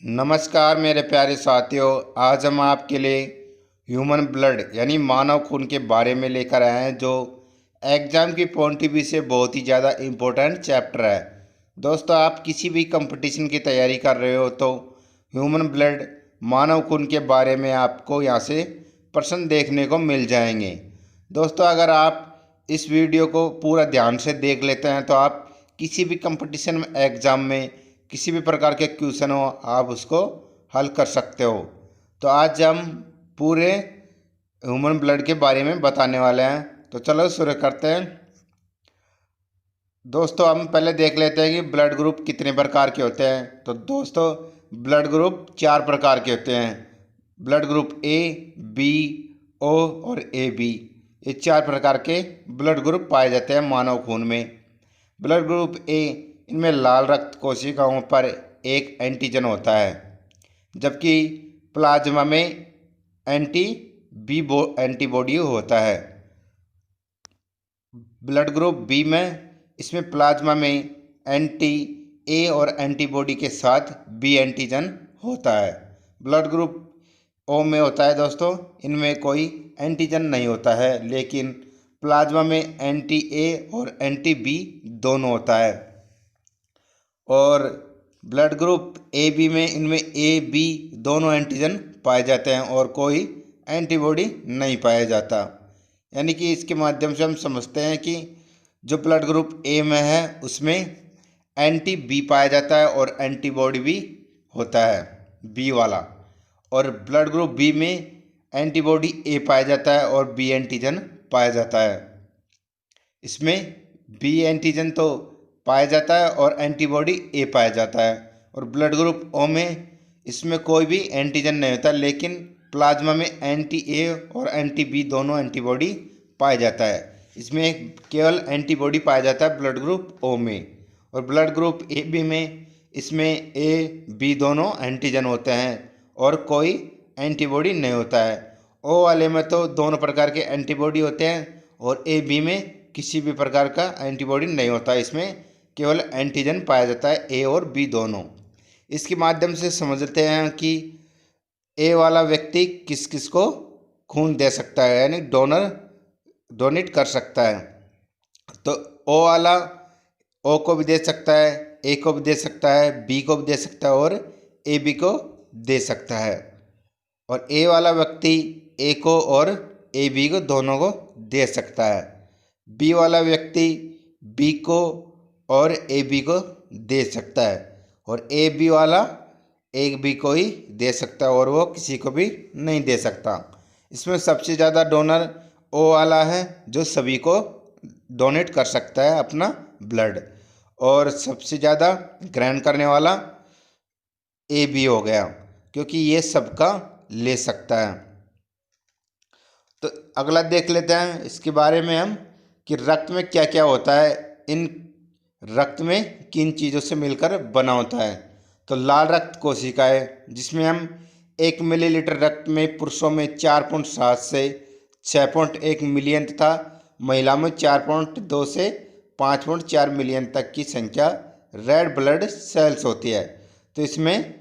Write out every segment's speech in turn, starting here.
नमस्कार मेरे प्यारे साथियों। आज हम आपके लिए ह्यूमन ब्लड यानी मानव खून के बारे में लेकर आए हैं, जो एग्ज़ाम की पॉइंट ऑफ व्यू से बहुत ही ज़्यादा इम्पोर्टेंट चैप्टर है। दोस्तों, आप किसी भी कंपटीशन की तैयारी कर रहे हो तो ह्यूमन ब्लड मानव खून के बारे में आपको यहाँ से प्रश्न देखने को मिल जाएंगे। दोस्तों, अगर आप इस वीडियो को पूरा ध्यान से देख लेते हैं तो आप किसी भी कंपटीशन में एग्ज़ाम में किसी भी प्रकार के क्वेश्चन हो आप उसको हल कर सकते हो। तो आज हम पूरे ह्यूमन ब्लड के बारे में बताने वाले हैं, तो चलो शुरू करते हैं। दोस्तों, हम पहले देख लेते हैं कि ब्लड ग्रुप कितने प्रकार के होते हैं। तो दोस्तों, ब्लड ग्रुप 4 प्रकार के होते हैं। ब्लड ग्रुप ए, बी, ओ और ए बी, ये 4 प्रकार के ब्लड ग्रुप पाए जाते हैं मानव खून में। ब्लड ग्रुप ए, इनमें लाल रक्त कोशिकाओं पर एक एंटीजन होता है, जबकि प्लाज्मा में एंटीबॉडी होता है। ब्लड ग्रुप बी में, इसमें प्लाज्मा में एंटी ए और एंटीबॉडी के साथ बी एंटीजन होता है। ब्लड ग्रुप ओ में होता है दोस्तों, इनमें कोई एंटीजन नहीं होता है, लेकिन प्लाज्मा में एंटी ए और एंटी बी दोनों होता है। और ब्लड ग्रुप ए बी में, इनमें ए बी दोनों एंटीजन पाए जाते हैं और कोई एंटीबॉडी नहीं पाया जाता। यानी कि इसके माध्यम से हम समझते हैं कि जो ब्लड ग्रुप ए में है उसमें एंटी बी पाया जाता है और एंटीबॉडी भी होता है बी वाला, और ब्लड ग्रुप बी में एंटीबॉडी ए पाया जाता है और बी एंटीजन पाया जाता है। इसमें बी एंटीजन तो पाया जाता है और एंटीबॉडी ए पाया जाता है। और ब्लड ग्रुप ओ में, इसमें कोई भी एंटीजन नहीं होता, लेकिन प्लाज्मा में एंटी ए और एंटी बी दोनों एंटीबॉडी पाया जाता है। इसमें केवल एंटीबॉडी पाया जाता है ब्लड ग्रुप ओ में। और ब्लड ग्रुप ए बी में, इसमें ए बी दोनों एंटीजन होते हैं और कोई एंटीबॉडी नहीं होता है। ओ वाले में तो दोनों प्रकार के एंटीबॉडी होते हैं और ए बी में किसी भी प्रकार का एंटीबॉडी नहीं होता, इसमें केवल एंटीजन पाया जाता है ए और बी दोनों। इसके माध्यम से समझते हैं कि ए वाला व्यक्ति किस किस को खून दे सकता है, यानी डोनेट कर सकता है। तो ओ वाला ओ को भी दे सकता है, ए को भी दे सकता है, बी को भी दे सकता है और ए बी को दे सकता है। और ए वाला व्यक्ति ए को और ए बी को दोनों को दे सकता है। बी वाला व्यक्ति बी को और ए बी को दे सकता है, और ए बी वाला ए बी को ही दे सकता है और वो किसी को भी नहीं दे सकता। इसमें सबसे ज़्यादा डोनर ओ वाला है, जो सभी को डोनेट कर सकता है अपना ब्लड, और सबसे ज़्यादा ग्रहण करने वाला ए बी हो गया, क्योंकि ये सबका ले सकता है। तो अगला देख लेते हैं इसके बारे में हम कि रक्त में क्या क्या होता है, इन रक्त में किन चीज़ों से मिलकर बना होता है। तो लाल रक्त कोशिकाएं, जिसमें हम 1 मिलीलीटर रक्त में पुरुषों में 4.7 से 6.1 मिलियन तथा महिला में 4.2 से 5.4 मिलियन तक की संख्या रेड ब्लड सेल्स होती है। तो इसमें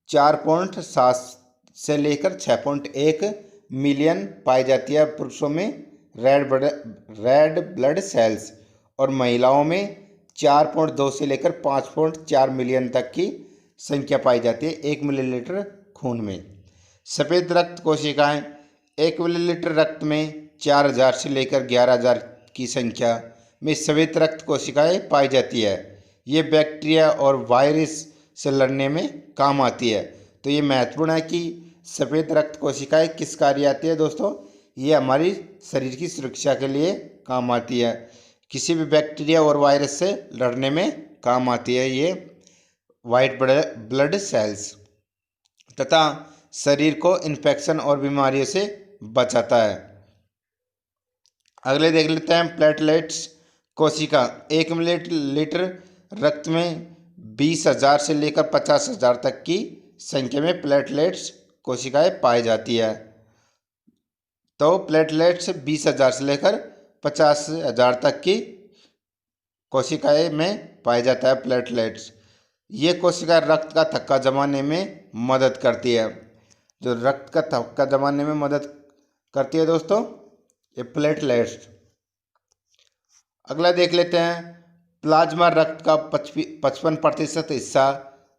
4.7 से लेकर 6.1 मिलियन पाई जाती है पुरुषों में रेड ब्लड सेल्स, और महिलाओं में 4.2 से लेकर 5.4 मिलियन तक की संख्या पाई जाती है 1 मिलीलीटर खून में। सफ़ेद रक्त कोशिकाएं, 1 मिलीलीटर रक्त में 4000 से लेकर 11000 की संख्या में सफ़ेद रक्त कोशिकाएं पाई जाती है। ये बैक्टीरिया और वायरस से लड़ने में काम आती है। तो ये महत्वपूर्ण है कि सफ़ेद रक्त कोशिकाएं किस कार्य आती है दोस्तों, ये हमारी शरीर की सुरक्षा के लिए काम आती है, किसी भी बैक्टीरिया और वायरस से लड़ने में काम आती है ये वाइट ब्लड सेल्स, तथा शरीर को इन्फेक्शन और बीमारियों से बचाता है। अगले देख लेते हैं प्लेटलेट्स कोशिका। 1 मिलीलीटर रक्त में 20,000 से लेकर 50,000 तक की संख्या में प्लेटलेट्स कोशिकाएं पाई जाती है। तो प्लेटलेट्स 20,000 से लेकर 50,000 तक की कोशिकाएं में पाया जाता है प्लेटलेट्स। ये कोशिका रक्त का थक्का जमाने में मदद करती है। जो रक्त का थक्का जमाने में मदद करती है दोस्तों, ये प्लेटलेट्स। अगला देख लेते हैं, प्लाज्मा रक्त का 55% हिस्सा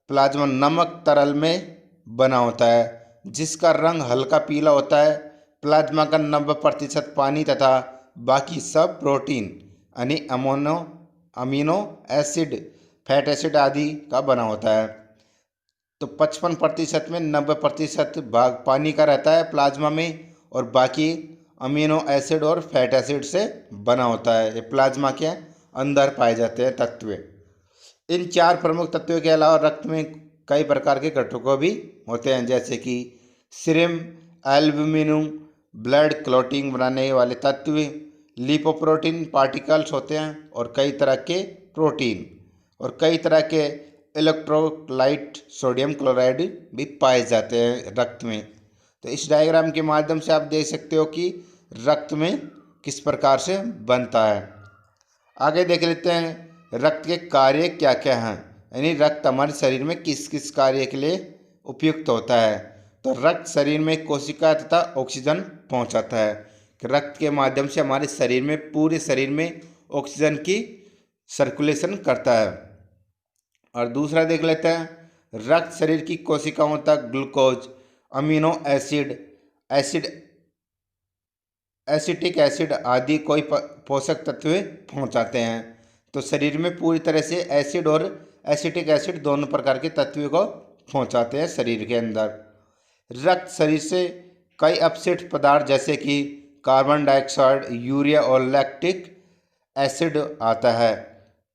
प्लाज्मा नमक तरल में बना होता है, जिसका रंग हल्का पीला होता है। प्लाज्मा का 90% पानी तथा बाकी सब प्रोटीन यानी अमीनो एसिड, फैट एसिड आदि का बना होता है। तो 55% में 90% भाग पानी का रहता है प्लाज्मा में, और बाकी अमीनो एसिड और फैट एसिड से बना होता है। ये प्लाज्मा के अंदर पाए जाते हैं तत्व। इन 4 प्रमुख तत्वों के अलावा रक्त में कई प्रकार के घटक भी होते हैं, जैसे कि सीरम, एल्बुमिनम, ब्लड क्लॉटिंग बनाने वाले तत्व, लिपोप्रोटीन पार्टिकल्स होते हैं, और कई तरह के प्रोटीन और कई तरह के इलेक्ट्रोलाइट, सोडियम क्लोराइड भी पाए जाते हैं रक्त में। तो इस डायग्राम के माध्यम से आप देख सकते हो कि रक्त में किस प्रकार से बनता है। आगे देख लेते हैं रक्त के कार्य क्या क्या हैं, यानी रक्त हमारे शरीर में किस किस कार्य के लिए उपयुक्त होता है। तो रक्त शरीर में कोशिका तथा ऑक्सीजन पहुंचाता है। रक्त के माध्यम से हमारे शरीर में, पूरे शरीर में ऑक्सीजन की सर्कुलेशन करता है। और दूसरा देख लेते हैं, रक्त शरीर की कोशिकाओं तक glucose, amino acid, acetic acid आदि कोई पोषक तत्व पहुंचाते हैं। तो शरीर में पूरी तरह से एसिड और एसिटिक एसिड दोनों प्रकार के तत्वों को पहुंचाते हैं शरीर के अंदर। रक्त शरीर से कई अपशिष्ट पदार्थ जैसे कि कार्बन डाइऑक्साइड, यूरिया और लैक्टिक एसिड आता है,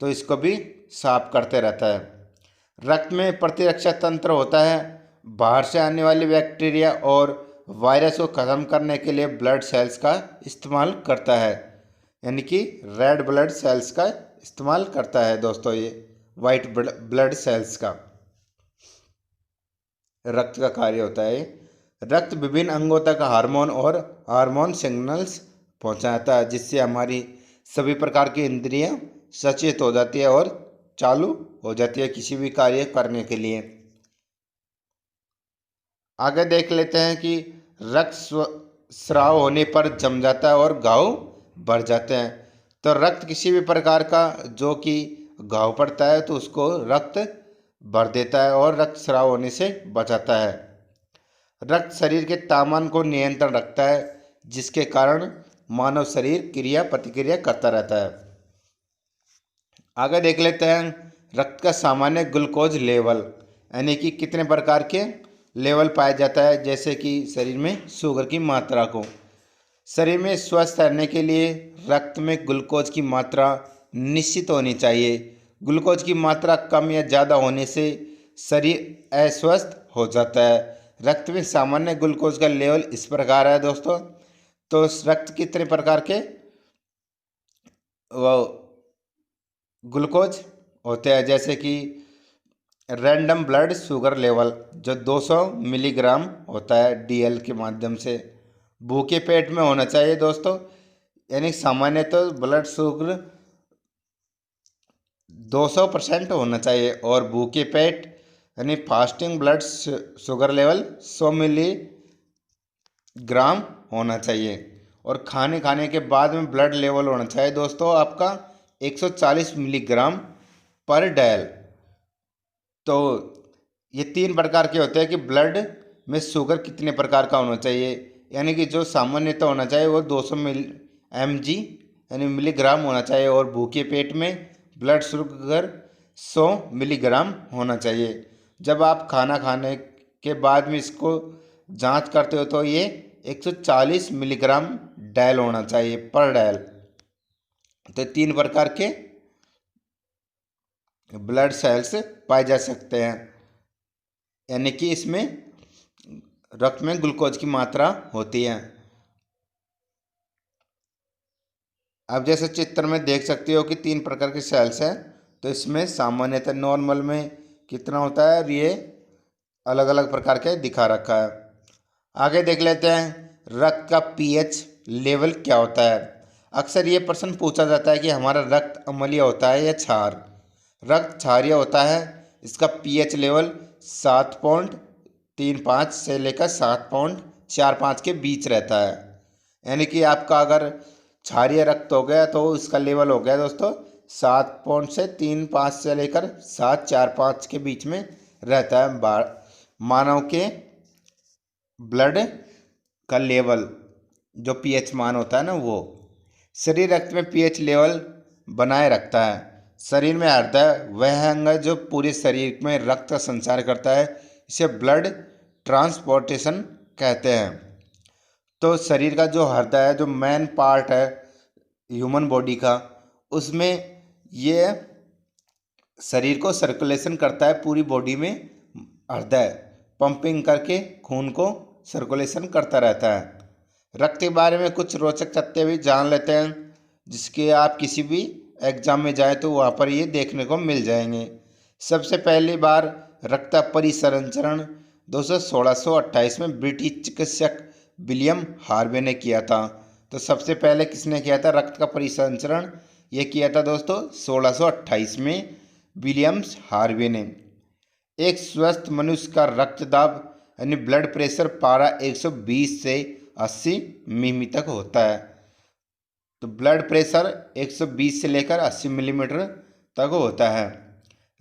तो इसको भी साफ करते रहता है। रक्त में प्रतिरक्षा तंत्र होता है, बाहर से आने वाले बैक्टीरिया और वायरस को खत्म करने के लिए ब्लड सेल्स का इस्तेमाल करता है, यानी कि रेड ब्लड सेल्स का इस्तेमाल करता है दोस्तों। ये वाइट ब्लड सेल्स का रक्त का कार्य होता है। रक्त विभिन्न अंगों तक हार्मोन और हार्मोन सिग्नल्स पहुंचाता है, जिससे हमारी सभी प्रकार की इंद्रियां सचेत हो जाती है और चालू हो जाती है किसी भी कार्य करने के लिए। आगे देख लेते हैं कि रक्त स्राव होने पर जम जाता है और घाव भर जाते हैं। तो रक्त किसी भी प्रकार का जो कि घाव पड़ता है तो उसको रक्त भर देता है और रक्त स्राव होने से बचाता है। रक्त शरीर के तापमान को नियंत्रण रखता है, जिसके कारण मानव शरीर क्रिया प्रतिक्रिया करता रहता है। आगे देख लेते हैं रक्त का सामान्य ग्लूकोज लेवल, यानी कि कितने प्रकार के लेवल पाया जाता है। जैसे कि शरीर में शुगर की मात्रा को, शरीर में स्वस्थ रहने के लिए रक्त में ग्लूकोज की मात्रा निश्चित होनी चाहिए। ग्लूकोज की मात्रा कम या ज़्यादा होने से शरीर अस्वस्थ हो जाता है। रक्त में सामान्य ग्लूकोज का लेवल इस प्रकार है दोस्तों। तो रक्त कितने प्रकार के ग्लूकोज होते हैं, जैसे कि रैंडम ब्लड शुगर लेवल जो 200 मिलीग्राम होता है डीएल के माध्यम से, भूखे पेट में होना चाहिए दोस्तों। यानी सामान्य तो ब्लड शुगर 200% होना चाहिए, और भूखे पेट यानी fasting blood sugar level 100 milligram होना चाहिए। और खाने के बाद में ब्लड लेवल होना चाहिए दोस्तों आपका 140 मिलीग्राम पर डेल। तो ये 3 प्रकार के होते हैं कि ब्लड में शुगर कितने प्रकार का होना चाहिए, यानी कि जो सामान्यतः होना चाहिए वो 200 mg यानी मिलीग्राम होना चाहिए, और भूखे पेट में ब्लड शुगर 100 मिलीग्राम होना चाहिए। जब आप खाना खाने के बाद में इसको जांच करते हो तो ये 140 मिलीग्राम डेल होना चाहिए पर डेल। तो 3 प्रकार के ब्लड सेल्स पाए जा सकते हैं, यानी कि इसमें रक्त में ग्लूकोज की मात्रा होती है। आप जैसे चित्र में देख सकते हो कि 3 प्रकार के सेल्स हैं। तो इसमें सामान्यतः नॉर्मल में कितना होता है, ये अलग अलग प्रकार के दिखा रखा है। आगे देख लेते हैं रक्त का पीएच लेवल क्या होता है। अक्सर ये प्रश्न पूछा जाता है कि हमारा रक्त अम्लीय होता है या क्षार। रक्त क्षारीय होता है, इसका पीएच लेवल 7.35 से लेकर 7.45 के बीच रहता है। यानी कि आपका अगर क्षारीय रक्त हो गया तो इसका लेवल हो गया दोस्तों 7.35 से लेकर 7.45 के बीच में रहता है मानव के ब्लड का लेवल, जो पीएच मान होता है ना वो। शरीर रक्त में पीएच लेवल बनाए रखता है। शरीर में हृदय वह अंग है जो पूरे शरीर में रक्त का संचार करता है, इसे ब्लड ट्रांसपोर्टेशन कहते हैं। तो शरीर का जो हृदय है, जो मेन पार्ट है ह्यूमन बॉडी का, उसमें ये शरीर को सर्कुलेशन करता है पूरी बॉडी में। हृदय पंपिंग करके खून को सर्कुलेशन करता रहता है। रक्त के बारे में कुछ रोचक तथ्य भी जान लेते हैं, जिसके आप किसी भी एग्जाम में जाए तो वहाँ पर ये देखने को मिल जाएंगे। सबसे पहली बार रक्त परिसंचरण दोस्तों 1628 में ब्रिटिश चिकित्सक विलियम हार्वे ने किया था। तो सबसे पहले किसने किया था रक्त का परिसंचरण? ये किया था दोस्तों 1628 में विलियम्स हार्वे ने। एक स्वस्थ मनुष्य का रक्तदाब यानी ब्लड प्रेशर पारा 120 से 80 मिमी तक होता है। तो ब्लड प्रेशर 120 से लेकर 80 मिलीमीटर तक होता है।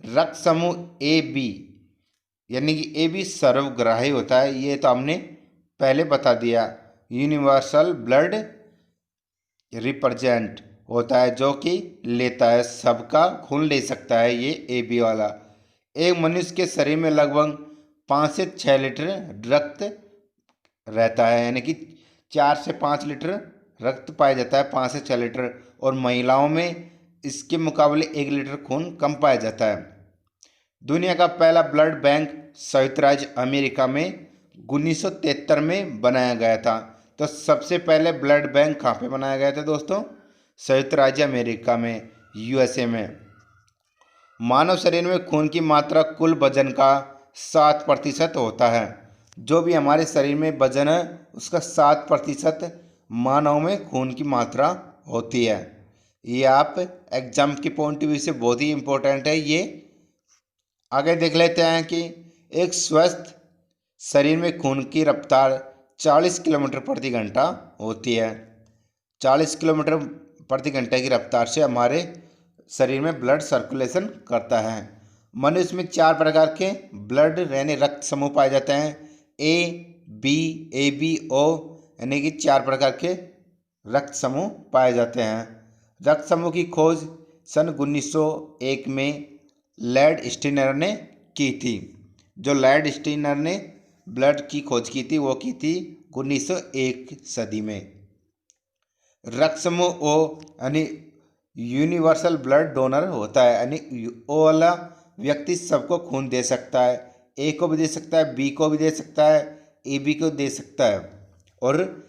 रक्त समूह ए बी यानी कि ए बी सर्वग्राही होता है, ये तो हमने पहले बता दिया। यूनिवर्सल ब्लड रिप्रेजेंट होता है, जो कि लेता है, सबका खून ले सकता है ये ए बी वाला। एक मनुष्य के शरीर में लगभग 5 से 6 लीटर रक्त रहता है, यानी कि 4 से 5 लीटर रक्त पाया जाता है, 5 से 6 लीटर। और महिलाओं में इसके मुकाबले 1 लीटर खून कम पाया जाता है। दुनिया का पहला ब्लड बैंक संयुक्त राज्य अमेरिका में 1973 में बनाया गया था। तो सबसे पहले ब्लड बैंक कहाँ पे बनाया गया था दोस्तों? संयुक्त राज्य अमेरिका में, यूएसए में। मानव शरीर में खून की मात्रा कुल वजन का 7% होता है। जो भी हमारे शरीर में वजन है उसका 7% मानव में खून की मात्रा होती है। ये आप एग्जाम के पॉइंट ऑफ व्यू से बहुत ही इम्पोर्टेंट है ये। आगे देख लेते हैं कि एक स्वस्थ शरीर में खून की रफ्तार 40 किलोमीटर प्रति घंटा होती है। 40 किलोमीटर प्रति घंटे की रफ्तार से हमारे शरीर में ब्लड सर्कुलेशन करता है। मनुष्य में 4 प्रकार के ब्लड यानी रक्त समूह पाए जाते हैं। A B A B O यानी कि 4 प्रकार के रक्त समूह पाए जाते हैं। रक्त समूह की खोज सन 1901 में लैड स्टीनर ने की थी। जो लैड स्टीनर ने ब्लड की खोज की थी वो की थी 1901 सदी में। रक्त समूह ओ यानी यूनिवर्सल ब्लड डोनर होता है, यानी ओ वाला व्यक्ति सबको खून दे सकता है। ए को भी दे सकता है, बी को भी दे सकता है, ए बी को दे सकता है और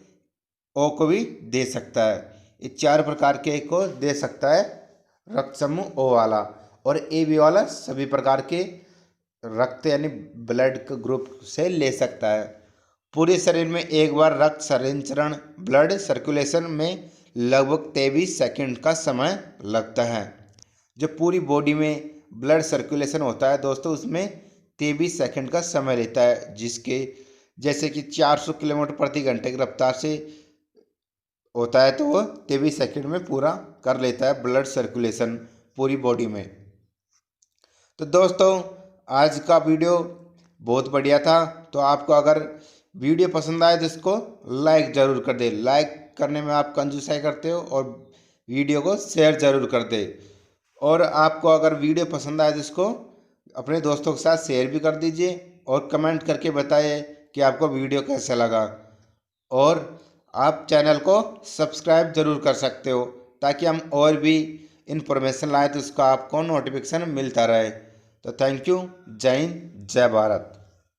ओ को भी दे सकता है। ये 4 प्रकार के को दे सकता है रक्त समूह ओ वाला। और ए बी वाला सभी प्रकार के रक्त यानी ब्लड के ग्रुप से ले सकता है। पूरे शरीर में एक बार रक्त संचरण ब्लड सर्कुलेशन में लगभग 23 सेकंड का समय लगता है। जो पूरी बॉडी में ब्लड सर्कुलेशन होता है दोस्तों उसमें 23 सेकंड का समय लेता है, जिसके जैसे कि 400 किलोमीटर प्रति घंटे की रफ्तार से होता है तो वो 23 सेकंड में पूरा कर लेता है ब्लड सर्कुलेशन पूरी बॉडी में। तो दोस्तों आज का वीडियो बहुत बढ़िया था। तो आपको अगर वीडियो पसंद आए तो इसको लाइक ज़रूर कर दे। लाइक करने में आप कंजूसाई करते हो और वीडियो को शेयर ज़रूर कर दे। और आपको अगर वीडियो पसंद आए तो इसको अपने दोस्तों के साथ शेयर भी कर दीजिए और कमेंट करके बताइए कि आपको वीडियो कैसा लगा। और आप चैनल को सब्सक्राइब ज़रूर कर सकते हो ताकि हम और भी इन्फॉर्मेशन लाए तो उसका आपको नोटिफिकेशन मिलता रहे। तो थैंक यू। जय हिंद, जय भारत।